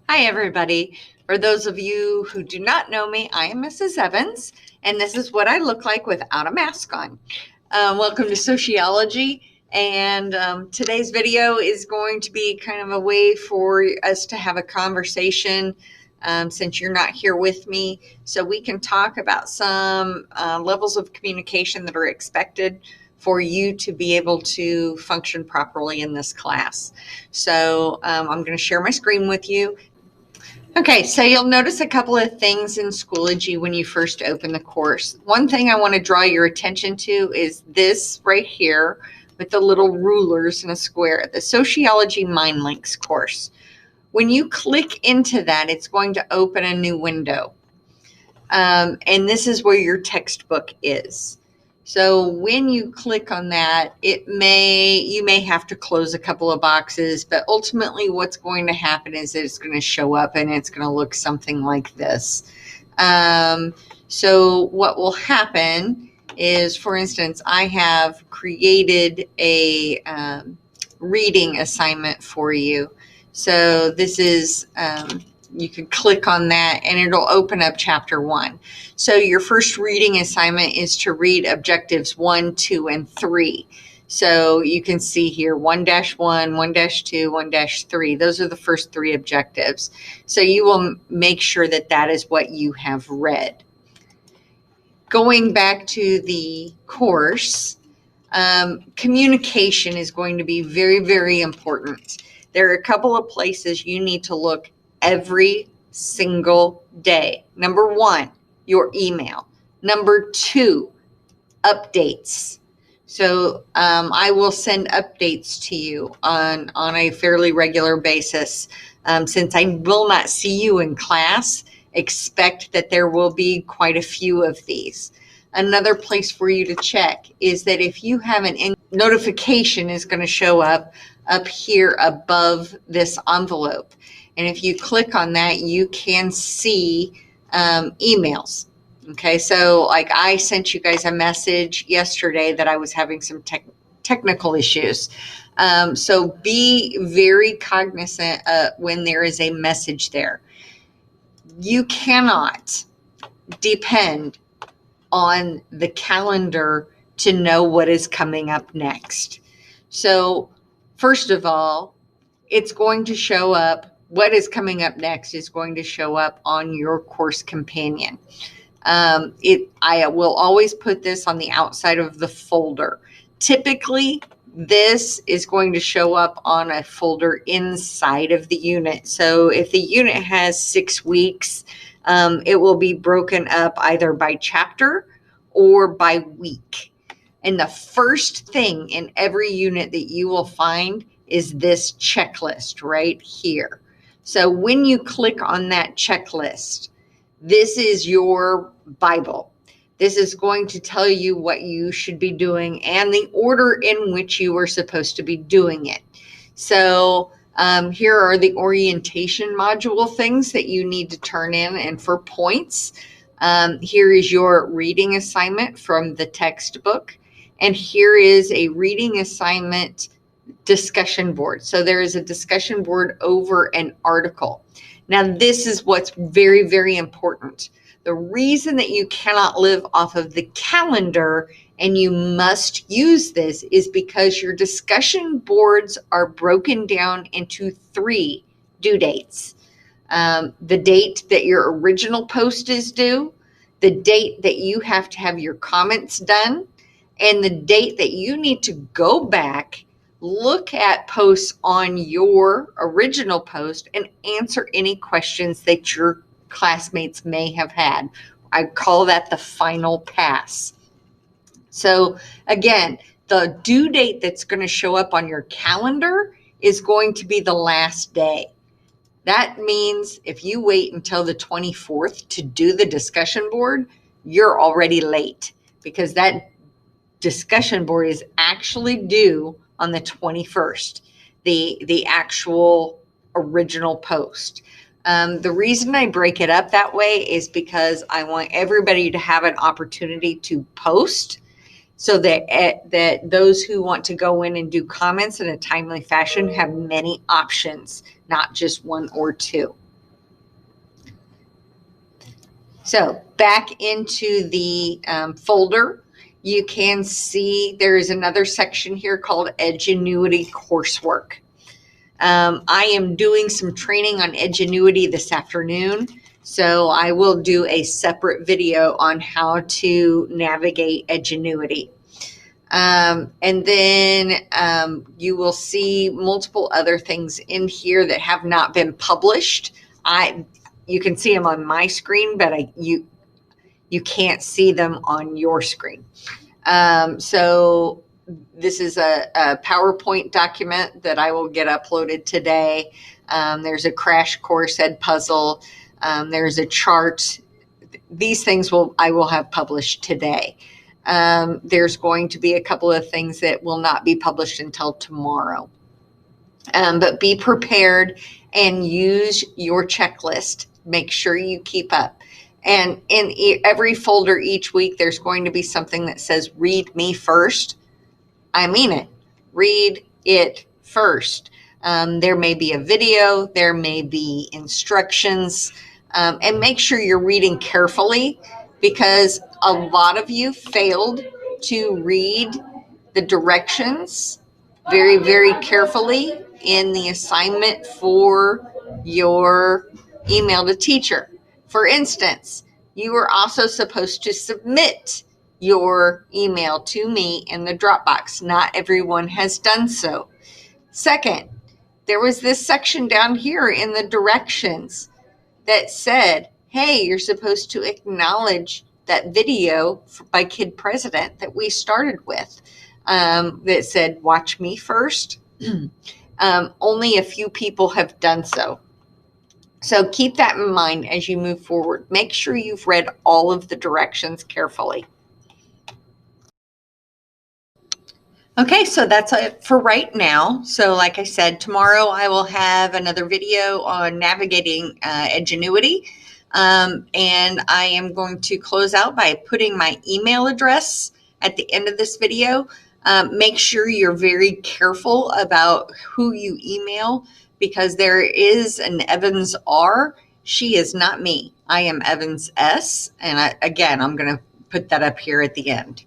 Hi, everybody. For those of you who do not know me, I am Mrs. Evans, and this is what I look like without a mask on. Welcome to Sociology, and today's video is going to be kind of a way for us to have a conversation since you're not here with me, so we can talk about some levels of communication that are expected for you to be able to function properly in this class. So I'm going to share my screen with you. Okay, so you'll notice a couple of things in Schoology when you first open the course. One thing I want to draw your attention to is this right here with the little rulers in a square, the Sociology Mind Links course. When you click into that, it's going to open a new window. And this is where your textbook is. So when you click on that, you may have to close a couple of boxes, but ultimately what's going to happen is that it's going to show up and it's going to look something like this. So what will happen is, for instance, I have created a reading assignment for you. So this is, you can click on that and it'll open up chapter 1. So your first reading assignment is to read objectives 1, 2, and 3. So you can see here 1-1, 1-2, 1-3. Those are the first 3 objectives. So you will make sure that that is what you have read. Going back to the course, communication is going to be very, very important. There are a couple of places you need to look every single day. Number 1, your email. Number 2, updates. So I will send updates to you on a fairly regular basis. Since I will not see you in class, expect that there will be quite a few of these. Another place for you to check is that if you have notification is going to show up here above this envelope. And if you click on that, you can see emails. Okay, so like I sent you guys a message yesterday that I was having some technical issues. So be very cognizant when there is a message there. You cannot depend on the calendar to know what is coming up next. So first of all, it's going to show up, what is coming up next is going to show up on your course companion. I will always put this on the outside of the folder. Typically, this is going to show up on a folder inside of the unit. So if the unit has 6 weeks, it will be broken up either by chapter or by week. And the first thing in every unit that you will find is this checklist right here. So when you click on that checklist, this is your Bible. This is going to tell you what you should be doing and the order in which you are supposed to be doing it. So here are the orientation module things that you need to turn in, and for points, here is your reading assignment from the textbook, and here is a reading assignment discussion board. So there is a discussion board over an article. Now, this is what's very, very important. The reason that you cannot live off of the calendar and you must use this is because your discussion boards are broken down into 3 due dates. The date that your original post is due, the date that you have to have your comments done, and the date that you need to go back, look at posts on your original post, and answer any questions that your classmates may have had. I call that the final pass. So again, the due date that's going to show up on your calendar is going to be the last day. That means if you wait until the 24th to do the discussion board, you're already late, because that discussion board is actually due on the 21st, the actual original post. The reason I break it up that way is because I want everybody to have an opportunity to post, so that those who want to go in and do comments in a timely fashion have many options, not just 1 or 2. So back into the folder, you can see there is another section here called Edgenuity Coursework. I am doing some training on Edgenuity this afternoon, so I will do a separate video on how to navigate Edgenuity. And then you will see multiple other things in here that have not been published. You can see them on my screen, but you can't see them on your screen. So this is a PowerPoint document that I will get uploaded today. There's a crash course ed puzzle. There's a chart. These things I will have published today. There's going to be a couple of things that will not be published until tomorrow. But be prepared and use your checklist. Make sure you keep up. And in every folder each week, there's going to be something that says, read me first. I mean it. Read it first. There may be a video. There may be instructions. And make sure you're reading carefully, because a lot of you failed to read the directions very, very carefully in the assignment for your email to teacher. For instance, you are also supposed to submit your email to me in the Dropbox. Not everyone has done so. Second, there was this section down here in the directions that said, hey, you're supposed to acknowledge that video by Kid President that we started with, that said, watch me first. Only a few people have done so. So keep that in mind as you move forward. Make sure you've read all of the directions carefully. Okay, so that's it for right now. So like I said, tomorrow I will have another video on navigating Edgenuity. And I am going to close out by putting my email address at the end of this video. Make sure you're very careful about who you email, because there is an Evans R. She is not me. I am Evans S. And again, I'm going to put that up here at the end.